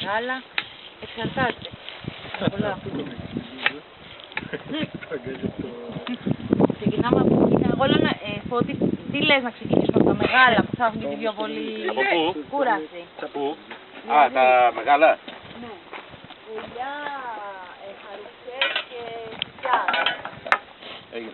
μεγάλα. Εξαρτάται. Πολλά. Ξεκινάμε από εκεί. Εγώ λέω Φώτη, τι λες να ξεκινήσουμε από τα μεγάλα που θα έχουν και τη πιο πολύ Από πού? κούραση. Πού? Α, τα μεγάλα. Ναι. Ελιά, χαρουφιές και τσιτσάρ. Έγινε.